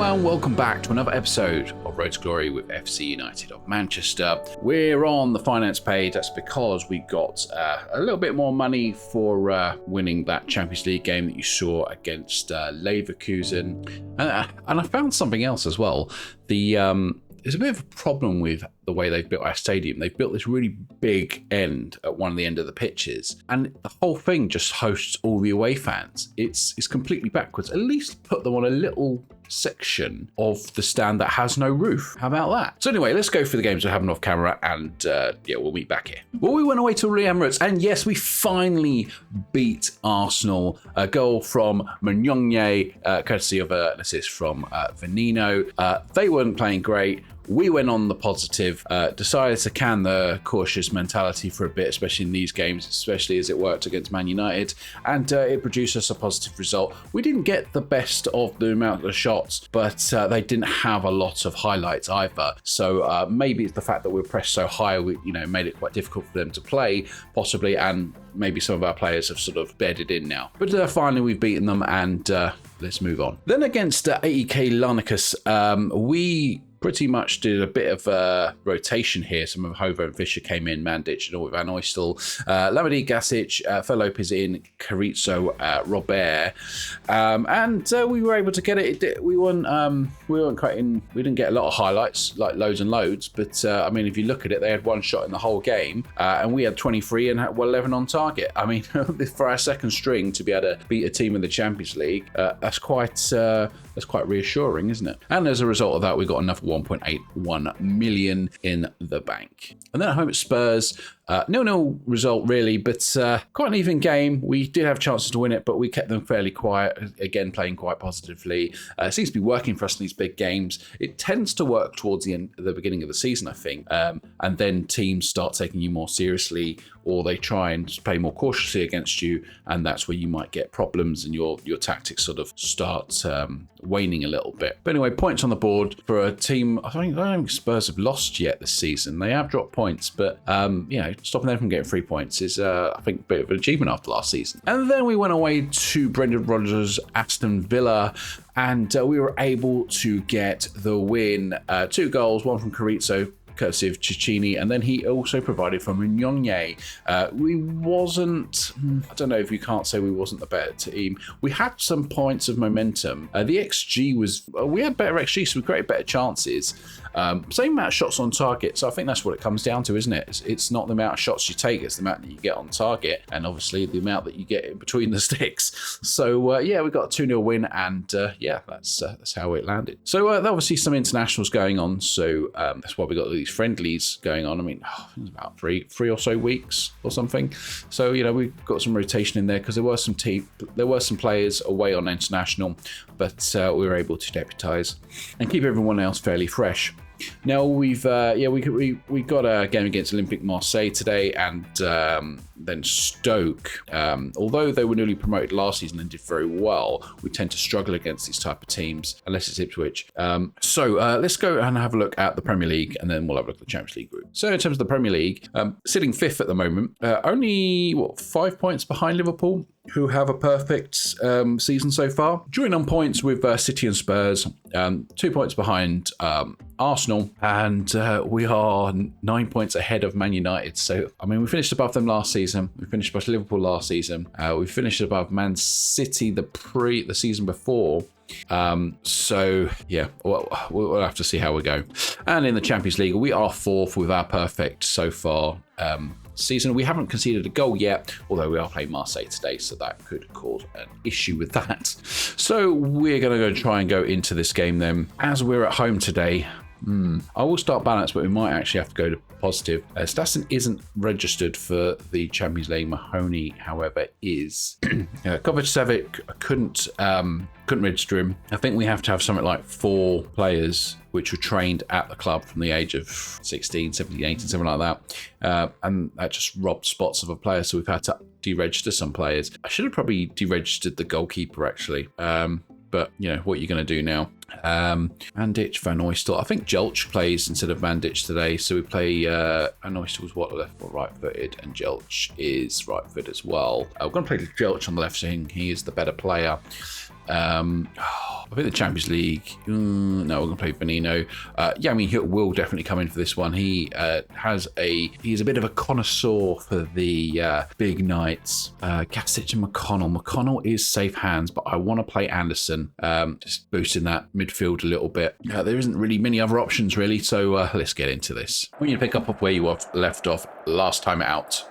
and welcome back to another episode of Road to Glory with FC United of Manchester. We're on the finance page. That's because we got a little bit more money for winning that Champions League game that you saw against Leverkusen. And I found something else as well. There's a bit of a problem with the way they've built our stadium. They've built this really big end at one of the end of the pitches, and the whole thing just hosts all the away fans. It's completely backwards. At least put them on a little section of the stand that has no roof. How about that? So anyway, let's go through the games we're having off camera, and we'll meet back here. Well, we went away to the Emirates, and yes, we finally beat Arsenal. A goal from Mignogne, courtesy of an assist from Venino. They weren't playing great. We went on the positive, decided to can the cautious mentality for a bit, especially in these games, especially as it worked against Man United, and it produced us a positive result. We didn't get the best of the amount of shots, but they didn't have a lot of highlights either. So maybe it's the fact that we're pressed so high, we made it quite difficult for them to play, possibly, and maybe some of our players have sort of bedded in now. But finally, we've beaten them, and let's move on. Then against AEK Larnakas, we pretty much did a bit of a rotation here. Some of Hovo and Fisher came in, Mandic and all Van Oystel, Lamadi, Gasic, Lopez in, Carrizo, Robert, and we were able to get it. We weren't quite in. We didn't get a lot of highlights, like loads and loads. But I mean, if you look at it, they had one shot in the whole game, and we had 23 and had 11 on target. I mean, for our second string to be able to beat a team in the Champions League, that's quite reassuring, isn't it? And as a result of that, we got another 1.81 million in the bank. And then at home at Spurs, 0-0 result really, but quite an even game. We did have chances to win it, but we kept them fairly quiet, again playing quite positively. It seems to be working for us in these big games. It tends to work towards the beginning of the season, I think, and then teams start taking you more seriously, or they try and play more cautiously against you, and that's where you might get problems and your tactics sort of start waning a little bit. But anyway, points on the board for a team. I don't think Spurs have lost yet this season. They have dropped points, but stopping them from getting 3 points is, I think, a bit of an achievement after last season. And then we went away to Brendan Rodgers' Aston Villa, and we were able to get the win. 2 goals, one from Carrizo, courtesy of Cicchini, and then he also provided for Mignogne. We wasn't, I don't know if you can't say we wasn't the better team. We had some points of momentum. The XG was, we had better XG, so we created better chances. Same amount of shots on target, so I think that's what it comes down to, isn't it? It's not the amount of shots you take, it's the amount that you get on target, and obviously the amount that you get in between the sticks. So we got a 2-0 win, and that's how it landed. So there are obviously some internationals going on, so that's why we got these friendlies going on. I mean, it was about three or so weeks or something. So we've got some rotation in there because there were some players away on international, but we were able to deputise and keep everyone else fairly fresh. Now we got a game against Olympique Marseille today, and then Stoke. Although they were newly promoted last season and did very well, we tend to struggle against these type of teams unless it's Ipswich. So let's go and have a look at the Premier League, and then we'll have a look at the Champions League group. So in terms of the Premier League, sitting 5th at the moment, only 5 points behind Liverpool, who have a perfect season so far. Joining on points with City and Spurs, 2 points behind Arsenal, and we are 9 points ahead of Man United. So, I mean, we finished above them last season. We finished above Liverpool last season. We finished above Man City the season before. We'll have to see how we go. And in the Champions League, we are 4th with our perfect so far season. We haven't conceded a goal yet, although we are playing Marseille today, so that could cause an issue with that. So we're going to try and go into this game then. As we're at home today, I will start balance, but we might actually have to go to positive. Stassen isn't registered for the Champions League. Mahoney, however, is. Kovacevic couldn't register him. I think we have to have something like 4 players which were trained at the club from the age of 16, 17, 18, something like that. And that just robbed spots of a player, so we've had to deregister some players. I should have probably deregistered the goalkeeper, actually. But, what are you going to do now? Mandich, Van Oystel. I think Jelch plays instead of Mandich today. So we play Van Oystel's what, left or right-footed, and Jelch is right-footed as well. We're going to play Jelch on the left, saying he is the better player. I think the Champions League. No, we're going to play Benino. Yeah, I mean, he will definitely come in for this one. He's a bit of a connoisseur for the big nights. Gasic and McConnell. McConnell is safe hands, but I want to play Anderson. Just boosting that midfield a little bit. There isn't really many other options, really. So let's get into this. I want you to pick up where you left off last time out.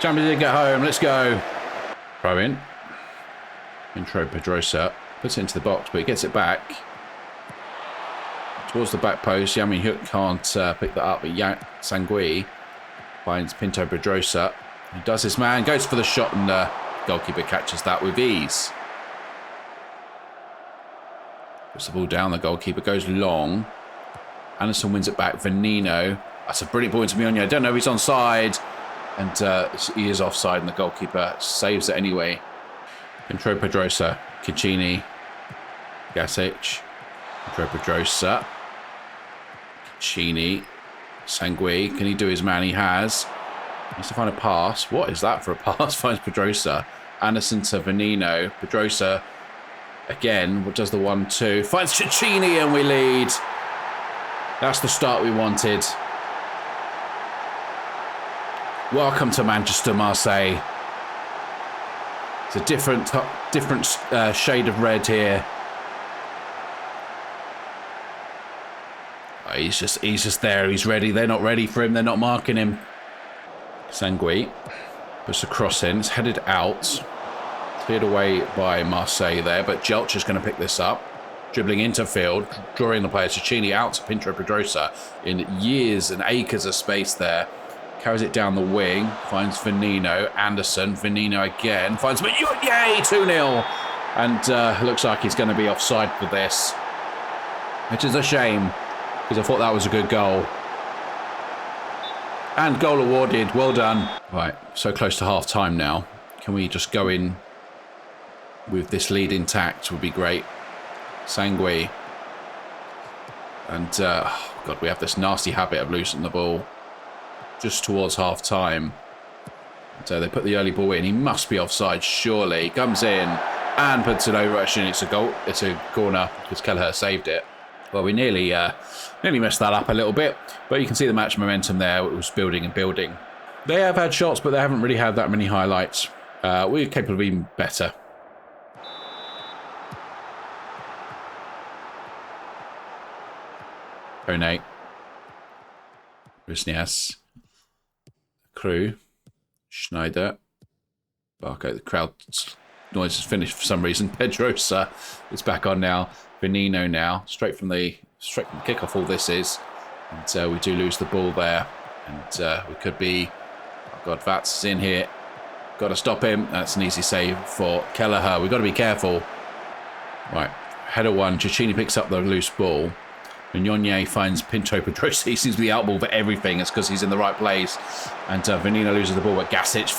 Champions League at home, let's go. Throw in. Intro Pedrosa puts it into the box, but he gets it back towards the back post. Yamin Hook can't pick that up, but Sangui finds Pinto Pedrosa. He does his man, goes for the shot, and the goalkeeper catches that with ease. Puts the ball down, the goalkeeper goes long. Anderson wins it back. Venino. That's a brilliant ball into Mignogne. I don't know if he's onside. And he is offside, and the goalkeeper saves it anyway. Intro Pedrosa, Caccini, Gasic, Intro Pedrosa, Caccini, Sangui. Can he do his man? He has. He needs to find a pass. What is that for a pass? Finds Pedrosa. Anderson to Venino. Pedrosa again. What does the 1-2? Finds Caccini, and we lead. That's the start we wanted. Welcome to Manchester, Marseille. It's a different shade of red here. Oh, he's just there. He's ready. They're not ready for him. They're not marking him. Sangui puts a cross in. It's headed out. Cleared away by Marseille there, but Jelch is going to pick this up. Dribbling into field, drawing the player. Caccini out to Pinto Pedrosa in years and acres of space there. Carries it down the wing, finds Venino, Anderson, Venino again, finds Mignogne, 2-0. And looks like he's going to be offside for this. Which is a shame, because I thought that was a good goal. And goal awarded, well done. Right, so close to half time now. Can we just go in with this lead intact would be great. Sangui. And, God, we have this nasty habit of losing the ball just towards half time. So they put the early ball in. He must be offside, surely. Comes in and puts it over. Actually, it's a goal. It's a corner because Kelleher saved it. Well, we nearly messed that up a little bit, but you can see the match momentum there. It was building and building. They have had shots, but they haven't really had that many highlights. We're capable of even better. Kone. Rusnias. Crew, Schneider, Barco. The crowd noise has finished for some reason. Pedrosa is back on now. Venino now, straight from the kickoff. All this is, and we do lose the ball there, and we could be. Oh God, Vats is in here. Got to stop him. That's an easy save for Kelleher. We've got to be careful. Right, header one. Caccini picks up the loose ball. Mignogne finds Pinto Pedrosa. He seems to be outball for everything. It's because he's in the right place. And Venino loses the ball, but Gasic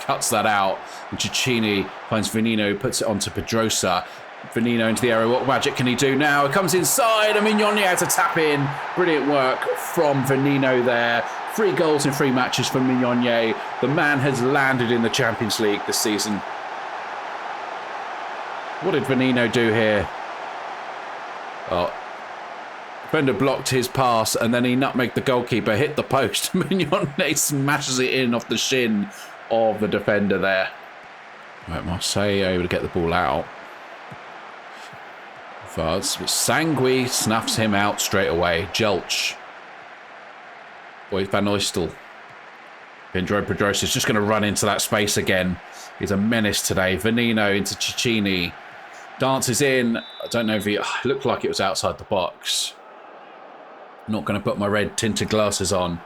cuts that out. And Caccini finds Venino, puts it onto Pedrosa. Venino into the area. What magic can he do now? It comes inside, and Mignogne had to tap in. Brilliant work from Venino there. 3 goals in 3 matches for Mignogne. The man has landed in the Champions League this season. What did Venino do here? Oh, Defender blocked his pass, and then he nutmegged the goalkeeper, hit the post. Mignonnet smashes it in off the shin of the defender there. Right, Marseille able to get the ball out. Sangui snuffs him out straight away. Jelch. Boy, Van Oystel. Pedro Pedrosa is just going to run into that space again. He's a menace today. Venino into Cicchini. Dances in. I don't know if he... It looked like it was outside the box. Not going to put my red tinted glasses on.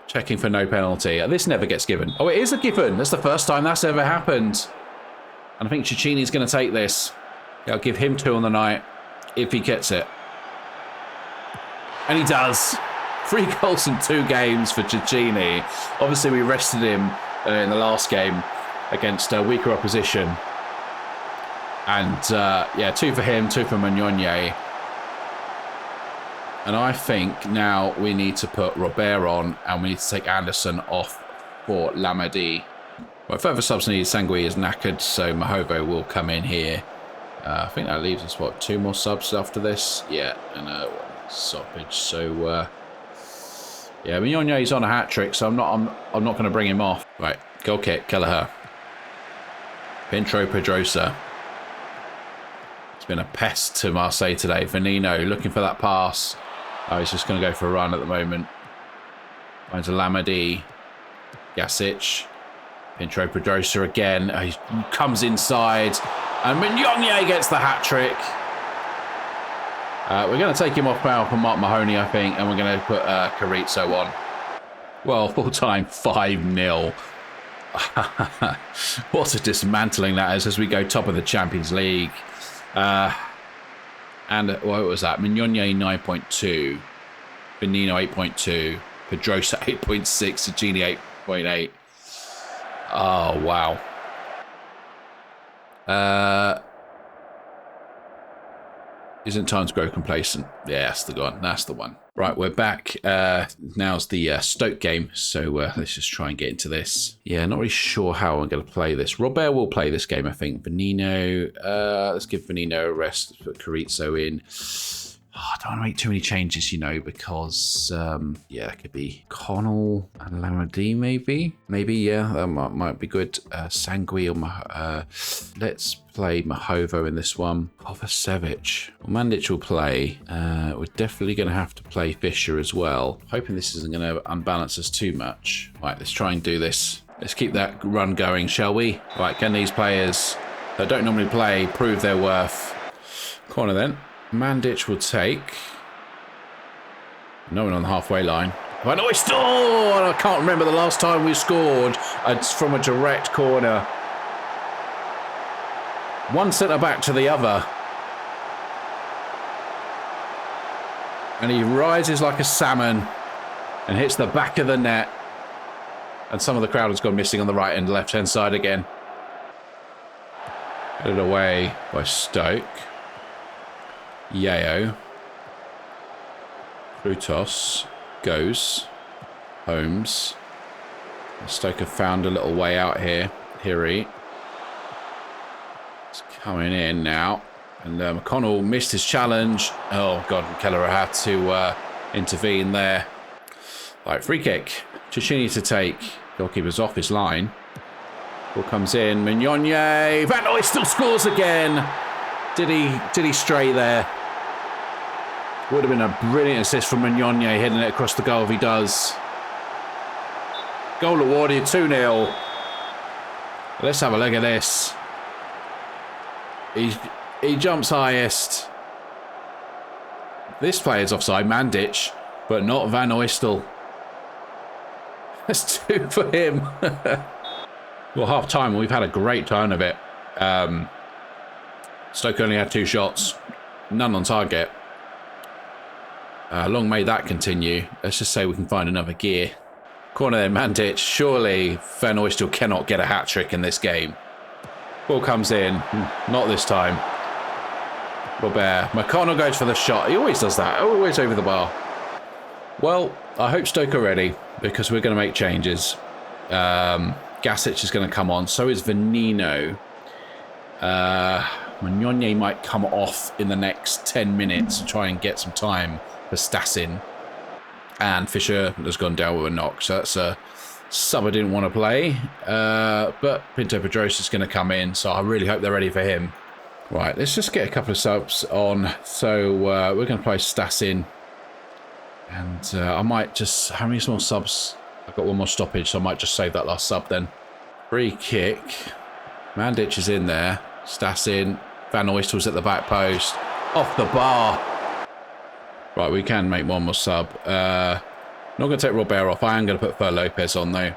Checking for no penalty. This never gets given. Oh, it is a given. That's the first time that's ever happened. And I think Cicchini's going to take this. I'll give him 2 on the night if he gets it. And he does. 3 goals in 2 games for Cicchini. Obviously, we rested him in the last game against weaker opposition. And, yeah, 2 for him, 2 for Mignonnet. And I think now we need to put Robert on and we need to take Anderson off for Lamadi. Well, further subs needed. Sangui is knackered, so Mahovo will come in here. I think that leaves us, what, 2 more subs after this? Yeah, and stoppage. So, yeah, Mignonnet's on a hat-trick, so I'm not going to bring him off. Right, goal kick, Kelleher. Pedro Pedrosa. It's been a pest to Marseille today. Venino looking for that pass. Oh, he's just going to go for a run at the moment. Finds a Lamadi. Gasic. Pedro Pedrosa again. He comes inside. And Mignonnet gets the hat-trick. We're going to take him off now for Mark Mahoney, I think. And we're going to put Carrizo on. Well, full-time 5-0. What a dismantling that is as we go top of the Champions League. And what was that? Mignonnet 9.2, Benino 8.2, Pedrosa 8.6, Cicchini 8.8. Oh, wow. Isn't time to grow complacent? Yeah, that's the one. That's the one. Right, we're back. Now's the Stoke game, so let's just try and get into this. Yeah, not really sure how I'm going to play this. Robert will play this game, I think. Benino, let's give Benino a rest, put Carrizo in. Oh, I don't want to make too many changes, you know, because, yeah, it could be Connell and Lamadi, maybe. Maybe, yeah, that might be good. Sangui or let's play Mahovo in this one. Kovacevic. Well, Mandic will play. We're definitely going to have to play Fisher as well. Hoping this isn't going to unbalance us too much. Right, let's try and do this. Let's keep that run going, shall we? Right, can these players that don't normally play prove their worth? Corner then. Mandic will take. No one on the halfway line. Van Oystel! Oh, I can't remember the last time we scored. It's from a direct corner. One centre back to the other. And he rises like a salmon and hits the back of the net. And some of the crowd has gone missing on the right and left hand side again. Headed away by Stoke. Yeo. Frutos goes. Holmes. Stoke have found a little way out here. Hiri. It's coming in now. And McConnell missed his challenge. Oh, God. Kelleher had to intervene there. Right, free kick. Cicchini to take. Goalkeeper's off his line. Ball comes in. Mignonnet. Van Oystel scores again. Did he stray there? Would have been a brilliant assist from Mignonnet, heading it across the goal if he does. Goal awarded, 2-0. Let's have a look at this. He jumps highest. This player's offside, Mandic, but not Van Oystel. That's 2 for him. Well, half time, we've had a great time of it. Stoke only had 2 shots, none on target. Long may that continue. Let's just say we can find another gear. Corner there, Mandic. Surely Van Oystel cannot get a hat-trick in this game. Ball comes in. Not this time. Robert. McConnell goes for the shot. He always does that. Always over the bar. Well, I hope Stoke are ready because we're going to make changes. Gasic is going to come on. So is Venino. Magnone might come off in the next 10 minutes to try and get some time for Stassin. And Fisher has gone down with a knock. So that's a sub I didn't want to play. But Pinto Pedrosa is going to come in. So I really hope they're ready for him. Right, let's just get a couple of subs on. So we're going to play Stassin. And I might just... How many more subs? I've got one more stoppage, so I might just save that last sub then. Free kick. Mandic is in there. Stassin. Van Oystel's at the back post. Off the bar. Right, we can make one more sub. Not going to take Robert off. I am going to put Fer Lopez on, though.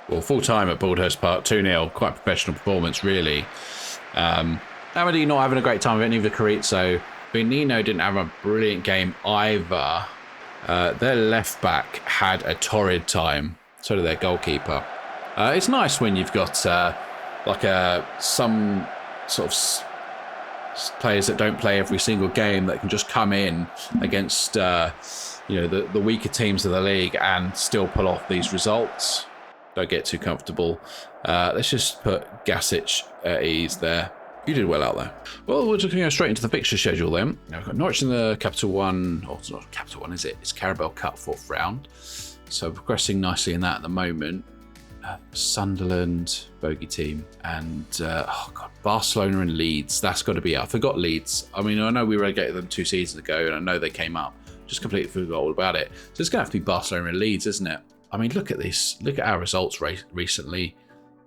Well, full time at Baldhurst Park. 2-0. Quite a professional performance, really. Amity not having a great time with any of the Carrizo. Benino didn't have a brilliant game either. Their left back had a torrid time. So did their goalkeeper. It's nice when you've got some sort of players that don't play every single game that can just come in against the weaker teams of the league and still pull off these results. Don't get too comfortable. Let's just put Gasic at ease there. You did well out there. Well, we're just going to go straight into the fixture schedule then. Now, we've got Norwich in the Capital One, or it's not Capital One, is it? It's Carabao Cup 4th round. So progressing nicely in that at the moment. Sunderland, bogey team, and Barcelona and Leeds. That's got to be it. I forgot Leeds. I mean, I know we relegated them 2 seasons ago, and I know they came up. Just completely forgot all about it. So it's going to have to be Barcelona and Leeds, isn't it? I mean, look at this. Look at our results recently.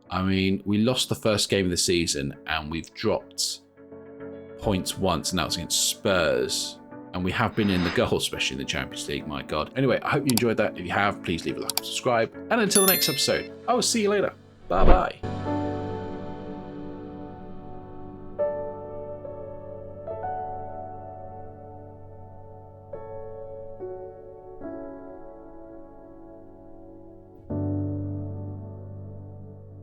I mean, we lost the first game of the season, and we've dropped points once, and that was against Spurs. And we have been in the goal, especially in the Champions League, my God. Anyway, I hope you enjoyed that. If you have, please leave a like and subscribe. And until the next episode, I will see you later. Bye-bye.